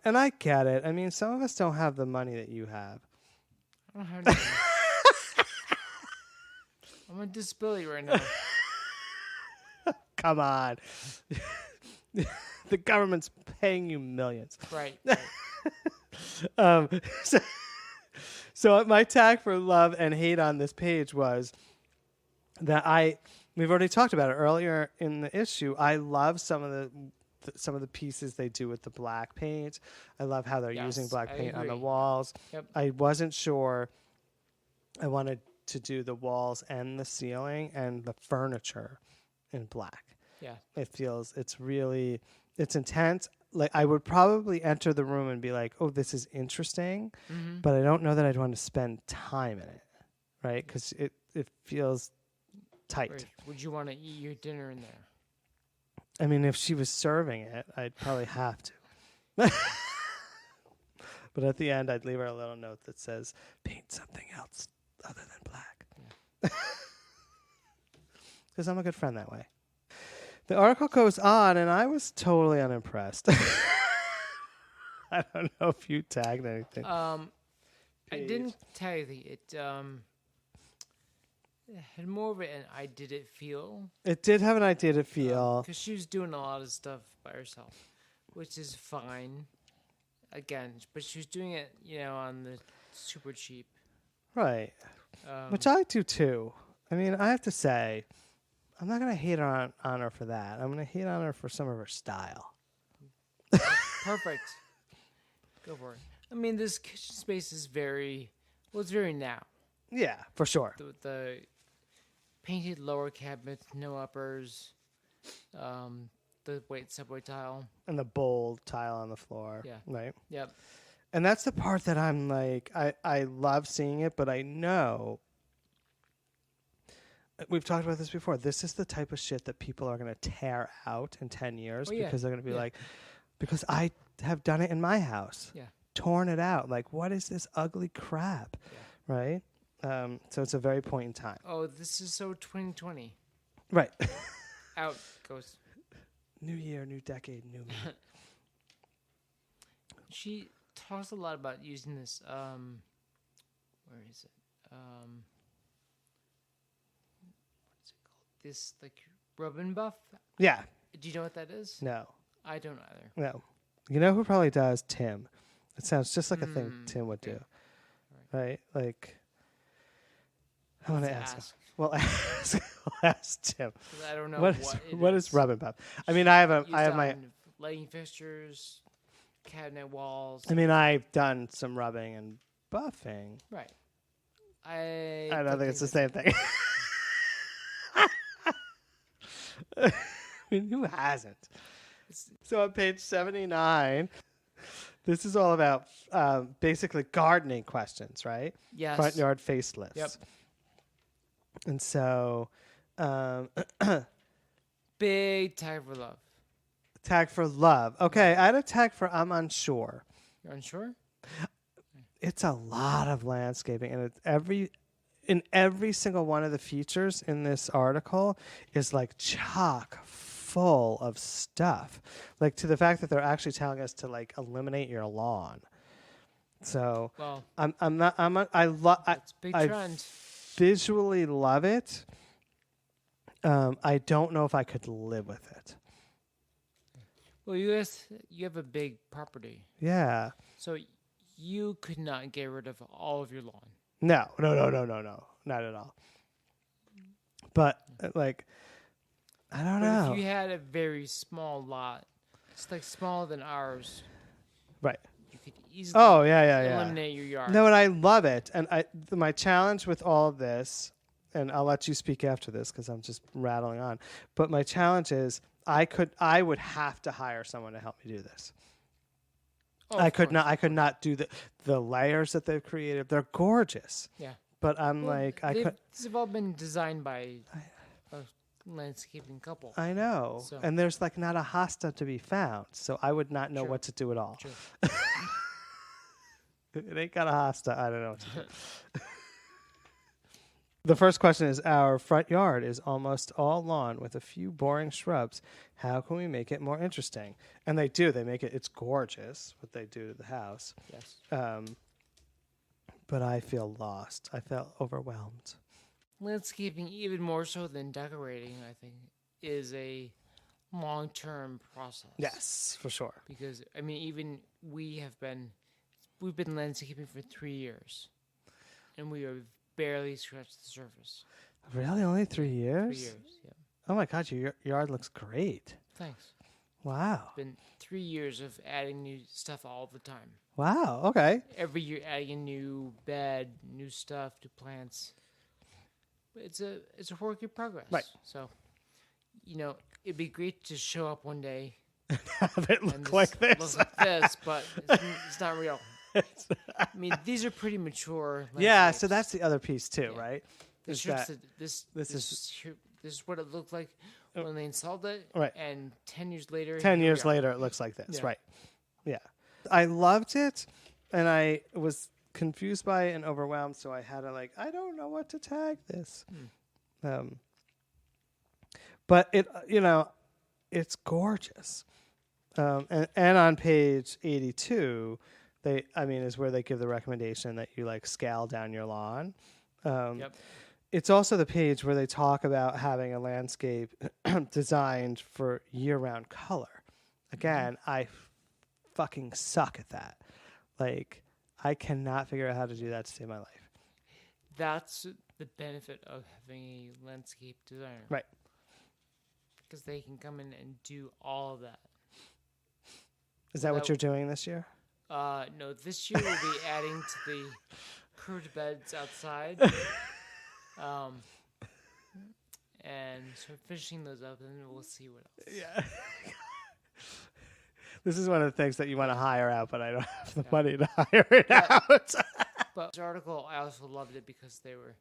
And I get it. I mean, some of us don't have the money that you have. I don't have anything. I'm on disability right now. Come on. The government's paying you millions. Right. Um, so, so my tag for love and hate on this page was that we've already talked about it earlier in the issue. I love some of the pieces they do with the black paint. I love how they're Yes, using black I paint on the agree. walls. Yep. I wasn't sure I wanted to do the walls and the ceiling and the furniture in black. Yeah. It's intense. Like I would probably enter the room and be like, "Oh, this is interesting," but I don't know that I'd want to spend time in it, right? Because it feels tight. Or would you want to eat your dinner in there? I mean, if she was serving it, I'd probably have to. But at the end, I'd leave her a little note that says, "Paint something else other than black," because I'm a good friend that way. The article goes on, and I was totally unimpressed. I don't know if you tagged anything. I Page. didn't tell you it had more of an I did it feel. It did have an idea to feel. Because she was doing a lot of stuff by herself, which is fine. Again, but she was doing it, on the super cheap. Right. Which I do too. I mean, I have to say, I'm not going to hate her on her for that. I'm going to hate on her for some of her style. Perfect. Go for it. I mean, this kitchen space is it's very now. Yeah, for sure. The painted lower cabinet, no uppers, the subway tile. And the bold tile on the floor. Yeah. Right. Yep. And that's the part that I'm like, I love seeing it, but I know we've talked about this before. This is the type of shit that people are going to tear out in 10 years because they're going to be like, because I have done it in my house. Yeah. Torn it out. Like, what is this ugly crap? Yeah. Right? So it's a very point in time. Oh, this is so 2020. Right. Out goes. New year, new decade, new me. She talks a lot about using this. Where is it? What's it called? This rub and buff. Yeah. Do you know what that is? No. I don't either. No. You know who probably does? Tim. It sounds just like a thing Tim would do. Right? Like, I want to ask. Well, ask Tim. 'Cause I don't know what is rub and buff? I mean, I have my. lighting fixtures, cabinet walls. I mean, I've done some rubbing and buffing. Right. I don't think it's the same thing. I mean, who hasn't? So on page 79, this is all about basically gardening questions, right? Yes. Front yard facelifts. Yep. And so, Big tag for love. tag for love. Okay, I had a tag for I'm unsure. You're unsure? It's a lot of landscaping, and it's every single one of the features in this article is like chock full of stuff, like to the fact that they're actually telling us to like eliminate your lawn. So Well, I big I trend. visually love it. I don't know if I could live with it. Well, you have a big property, Yeah. so you could not get rid of all of your lawn. No, not at all. But like, I don't But know. if you had a very small lot, it's like smaller than ours, Right. you could easily Oh yeah. eliminate your yard. No, and I love it. And my challenge with all of this, and I'll let you speak after this because I'm just rattling on. But my challenge is, I would have to hire someone to help me do this. Oh, I of could course. not. I could not do the layers that they've created. They're gorgeous. Yeah. But I'm Well, like, I could. These have all been designed by a landscaping couple. I know. So- And there's like not a hosta to be found, so I would not know True. what to do at all. True. It ain't got a hosta. I don't know what to do. The first question is, our front yard is almost all lawn with a few boring shrubs. How can we make it more interesting? And they do. They make it. It's gorgeous what they do to the house. Yes. But I feel lost. I felt overwhelmed. Landscaping, even more so than decorating, I think, is a long-term process. Yes, for sure. Because I mean, even we've been landscaping for 3 years, and we have barely scratched the surface. Really? Only 3 years? 3 years, yeah. Oh my God, your yard looks great. Thanks. Wow. Been 3 years of adding new stuff all the time. Wow. Okay. Every year, adding a new bed, new stuff, new plants. But it's a work in progress. Right. So, it'd be great to show up one day Have it and look like this. look like this, but it's not real. I mean, these are pretty mature. Yeah, landscapes. so that's the other piece too, Yeah. right? This Is that- shows that this is- is what it looked like when they installed it. Right. And 10 years later. 10 here we years are. later, it looks like this, Yeah. right? Yeah. I loved it, and I was confused by it and overwhelmed, so I had to I don't know what to tag this. But it, it's gorgeous. And on page 82, is where they give the recommendation that you scale down your lawn. Yep. It's also the page where they talk about having a landscape designed for year-round color. Again, I fucking suck at that. I cannot figure out how to do that to save my life. That's the benefit of having a landscape designer. Right. Because they can come in and do all of that. Is that what That- you're doing this year? No, this year we'll be adding to the curved beds outside. And so finishing those up, and then we'll see what else. Yeah. This is one of the things that you want to hire out, but I don't have the money to hire it out. But this article, I also loved it because they were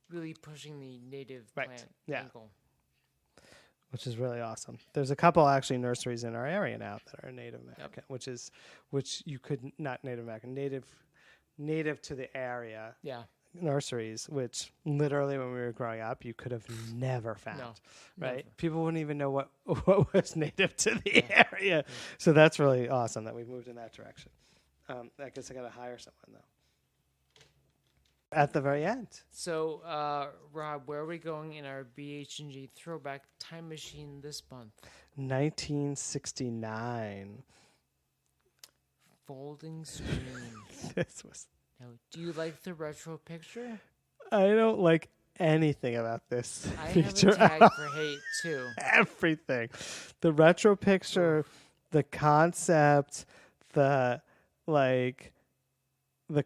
really pushing the native Right. plant Yeah. angle. Which is really awesome. There's a couple actually nurseries in our area now that are Native American, which you could not Native American, native to the area Yeah. nurseries, which literally when we were growing up you could have never found. No. Right? Never. People wouldn't even know what was native to the area. So that's really awesome that we've moved in that direction. I guess I got to hire someone though. At the very end. So, Rob, where are we going in our BH&G throwback time machine this month? 1969. Folding screens. This was. Now, do you like the retro picture? I don't like anything about this I have feature. a tag for hate too. Everything. The retro picture, the concept, the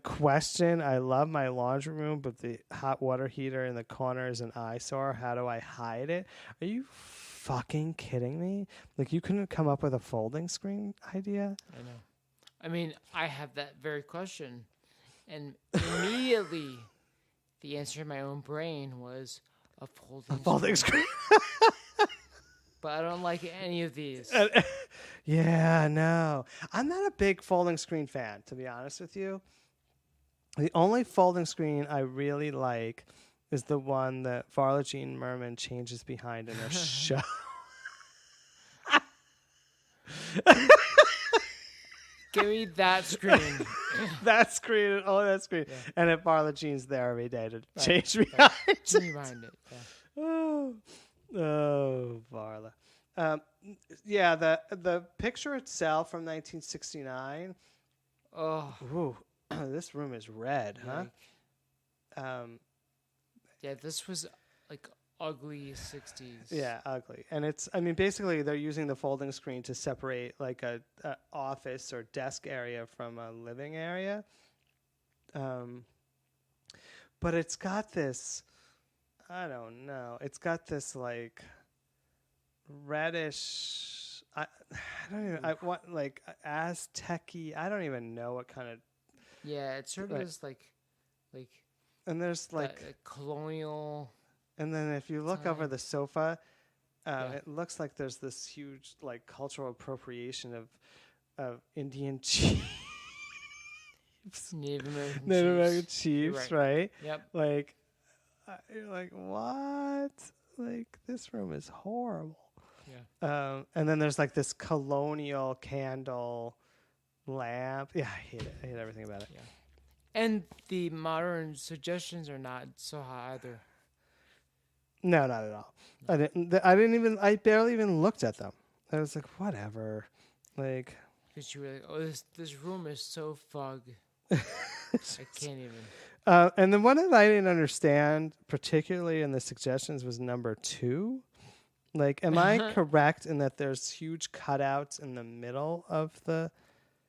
question. I love my laundry room, but the hot water heater in the corner is an eyesore. How do I hide it? Are you fucking kidding me? You couldn't come up with a folding screen idea? I know. I mean, I have that very question. And immediately, the answer in my own brain was a folding Folding screen. But I don't like any of these. Yeah, no. I'm not a big folding screen fan, to be honest with you. The only folding screen I really like is the one that Varla Jean Merman changes behind in her show. Give me that screen. That screen and only that screen. Yeah. And if Varla Jean's there every day to change right. behind. Give me behind it. Yeah. Oh, Varla. Yeah, the picture itself from 1969. Oh, Ooh, this room is red, huh? like, yeah, this was like ugly 60s. Yeah, ugly. And I mean, basically they're using the folding screen to separate like a office or desk area from a living area. But it's got this, I don't know. It's got this like reddish, I don't even, I want like Aztec-y, I don't even know what kind of, Yeah, it sort of Right. is like and there's like, that colonial. and then if you look over time. the sofa, Yeah. it looks like there's this huge like cultural appropriation of Indian chiefs, Native American Native American chiefs. chiefs, You're right? Yep. Like, you're like, what? Like, this room is horrible. Yeah. And then there's like this colonial candle lamp. Yeah, I hate it. I hate everything about it. Yeah. And the modern suggestions are not so high either. No, not at all. I barely even looked at them. I was like, whatever. Like, Because you were like, oh, this room is so fug. I can't even. and the one that I didn't understand, particularly in the suggestions, was number 2. Like, am I correct in that there's huge cutouts in the middle of the?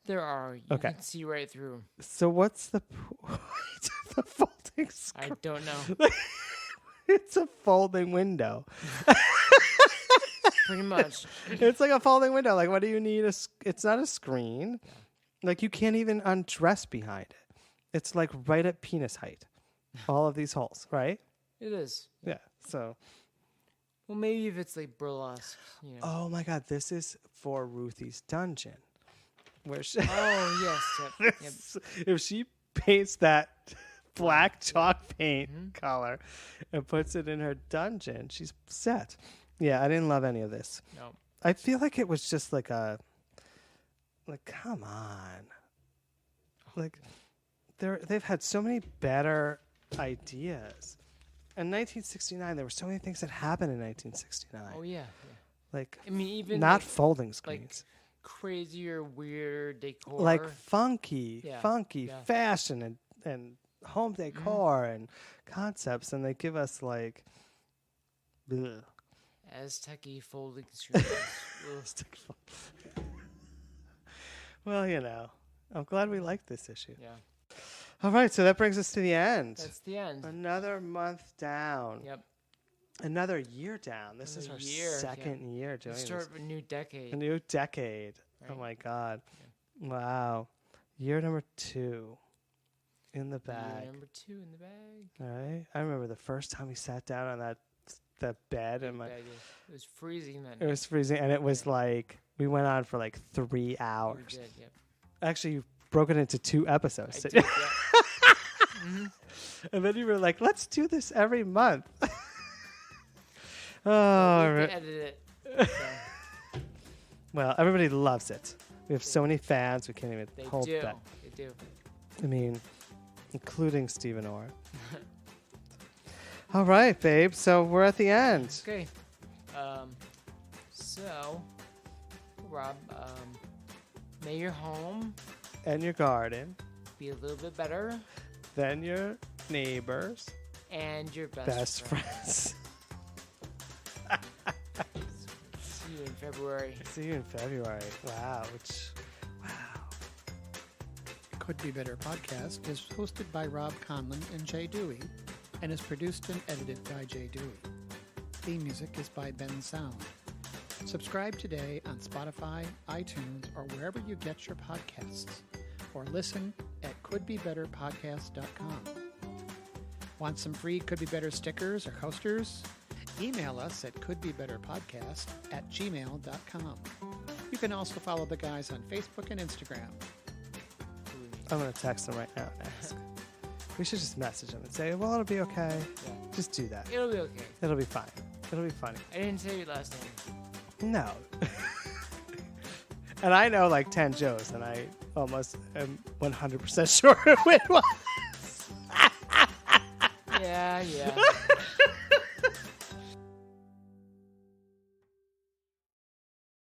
There are. You Okay. can see right through. So what's the point of the folding I screen? don't know. It's a folding window. Pretty much. It's like a folding window. Like, what do you need? It's not a screen. Like, you can't even undress behind it. It's like right at penis height. All of these holes, right? It is. Yeah. So, Well, maybe if it's like burlesque, you know. oh my God, this is for Ruthie's dungeon, where she, Oh, yes. Yep. Yep. if she paints that black chalk paint color and puts it in her dungeon, she's set. Yeah, I didn't love any of this. No. I feel like it was just like come on. Like they've had so many better ideas. In 1969, there were so many things that happened in 1969. Oh, yeah. Like I mean, even not like folding screens. crazier, weird decor. Like funky Yeah, yeah. fashion and home decor and concepts, and they give us like bleh. Aztec-y folding screens. Ugh. Well, you know, I'm glad we liked this issue. Yeah. All right, so that brings us to the end. That's the end. Another month down. Yep. Another year down. This is our Another year, second year The doing start this. of a new decade. A new decade. Oh Right. my God. Wow. Year number 2 in the bag. Year number 2 in the bag. All right. I remember the first time we sat down on that bed and Bag. It was freezing then. it was freezing, and it was like we went on for like 3 We hours. did, yep. Actually, you broke it into 2 episodes. I did, yeah. And then you were like, let's do this every month. We Oh, have right. to edit it. So Well, everybody loves it. We have so many fans, we can't even they hold do. back. They do. I mean, including Stephen Orr. All right, babe. So we're at the end. Okay. So, Rob, may your home And your garden. be a little bit better, Then your neighbors. and your Best friends. See you in February. See you in February. Wow. Wow. Could Be Better podcast is hosted by Rob Conlon and Jay Dewey and is produced and edited by Jay Dewey. Theme music is by Ben Sound. Subscribe today on Spotify, iTunes, or wherever you get your podcasts, or listen at couldbebetterpodcast.com. Want some free Could Be Better stickers or coasters? Email us at couldbebetterpodcast@gmail.com. You can also follow the guys on Facebook and Instagram. I'm going to text them right now and ask. We should just message them and say, well, it'll be okay. Yeah. Just do that. It'll be okay. It'll be fine. It'll be funny. I didn't say your last name. No. And I know like 10 Joes, and I almost am 100% sure who it was. Yeah.